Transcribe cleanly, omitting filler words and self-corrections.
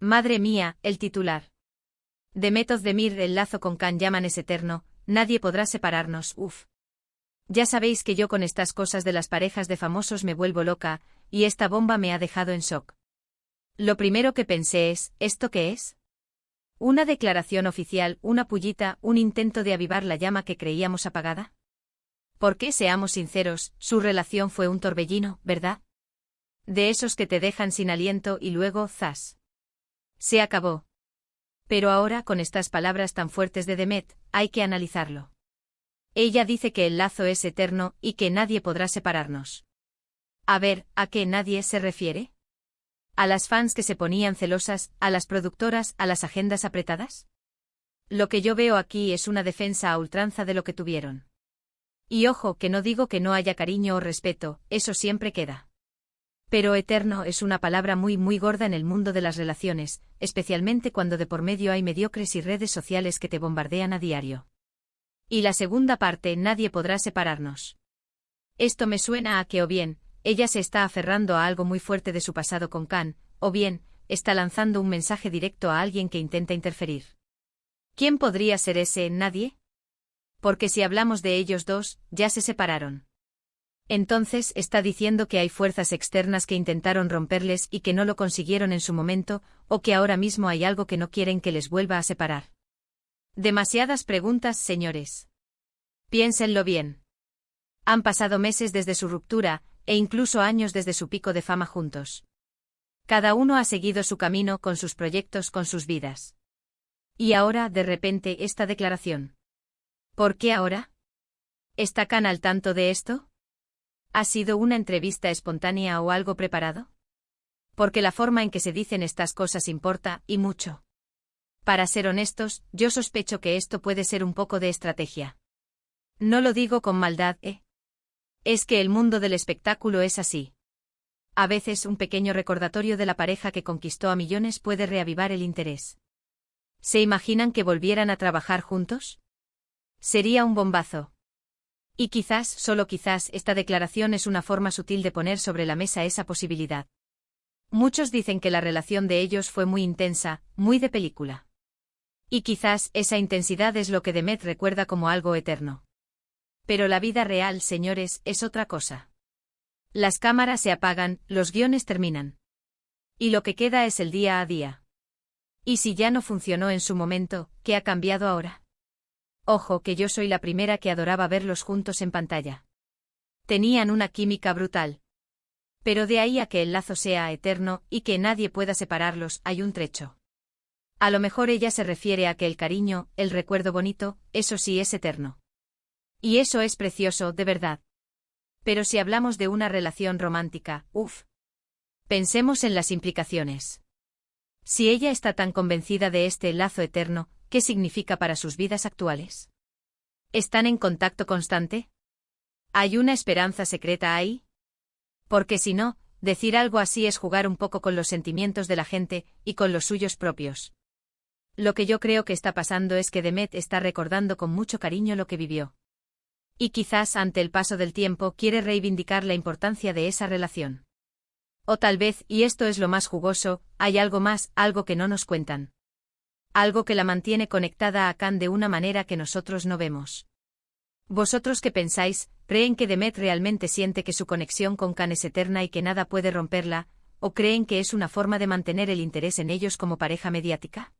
Madre mía, el titular. Demet Özdemir, el lazo con Can Yaman es eterno, nadie podrá separarnos, uff. Ya sabéis que yo con estas cosas de las parejas de famosos me vuelvo loca, y esta bomba me ha dejado en shock. Lo primero que pensé es, ¿esto qué es? ¿Una declaración oficial, una pullita, un intento de avivar la llama que creíamos apagada? Porque, seamos sinceros, su relación fue un torbellino, ¿verdad? De esos que te dejan sin aliento y luego, ¡zas! Se acabó. Pero ahora, con estas palabras tan fuertes de Demet, hay que analizarlo. Ella dice que el lazo es eterno y que nadie podrá separarnos. A ver, ¿a qué nadie se refiere? ¿A las fans que se ponían celosas, a las productoras, a las agendas apretadas? Lo que yo veo aquí es una defensa a ultranza de lo que tuvieron. Y ojo, que no digo que no haya cariño o respeto, eso siempre queda. Pero eterno es una palabra muy gorda en el mundo de las relaciones, especialmente cuando de por medio hay mediocres y redes sociales que te bombardean a diario. Y la segunda parte, nadie podrá separarnos. Esto me suena a que o bien, ella se está aferrando a algo muy fuerte de su pasado con Can, o bien, está lanzando un mensaje directo a alguien que intenta interferir. ¿Quién podría ser ese nadie? Porque si hablamos de ellos dos, ya se separaron. Entonces está diciendo que hay fuerzas externas que intentaron romperles y que no lo consiguieron en su momento, o que ahora mismo hay algo que no quieren que les vuelva a separar. Demasiadas preguntas, señores. Piénsenlo bien. Han pasado meses desde su ruptura, e incluso años desde su pico de fama juntos. Cada uno ha seguido su camino con sus proyectos, con sus vidas. Y ahora, de repente, esta declaración. ¿Por qué ahora? ¿Está Can al tanto de esto? ¿Ha sido una entrevista espontánea o algo preparado? Porque la forma en que se dicen estas cosas importa, y mucho. Para ser honestos, yo sospecho que esto puede ser un poco de estrategia. No lo digo con maldad, Es que el mundo del espectáculo es así. A veces un pequeño recordatorio de la pareja que conquistó a millones puede reavivar el interés. ¿Se imaginan que volvieran a trabajar juntos? Sería un bombazo. Y quizás, solo quizás, esta declaración es una forma sutil de poner sobre la mesa esa posibilidad. Muchos dicen que la relación de ellos fue muy intensa, muy de película. Y quizás esa intensidad es lo que Demet recuerda como algo eterno. Pero la vida real, señores, es otra cosa. Las cámaras se apagan, los guiones terminan. Y lo que queda es el día a día. Y si ya no funcionó en su momento, ¿qué ha cambiado ahora? Ojo, que yo soy la primera que adoraba verlos juntos en pantalla. Tenían una química brutal. Pero de ahí a que el lazo sea eterno y que nadie pueda separarlos, hay un trecho. A lo mejor ella se refiere a que el cariño, el recuerdo bonito, eso sí es eterno. Y eso es precioso, de verdad. Pero si hablamos de una relación romántica, pensemos en las implicaciones. Si ella está tan convencida de este lazo eterno, ¿qué significa para sus vidas actuales? ¿Están en contacto constante? ¿Hay una esperanza secreta ahí? Porque si no, decir algo así es jugar un poco con los sentimientos de la gente y con los suyos propios. Lo que yo creo que está pasando es que Demet está recordando con mucho cariño lo que vivió. Y quizás ante el paso del tiempo quiere reivindicar la importancia de esa relación. O tal vez, y esto es lo más jugoso, hay algo más, algo que no nos cuentan. Algo que la mantiene conectada a Can de una manera que nosotros no vemos. ¿Vosotros qué pensáis? ¿Creen que Demet realmente siente que su conexión con Can es eterna y que nada puede romperla? ¿O creen que es una forma de mantener el interés en ellos como pareja mediática?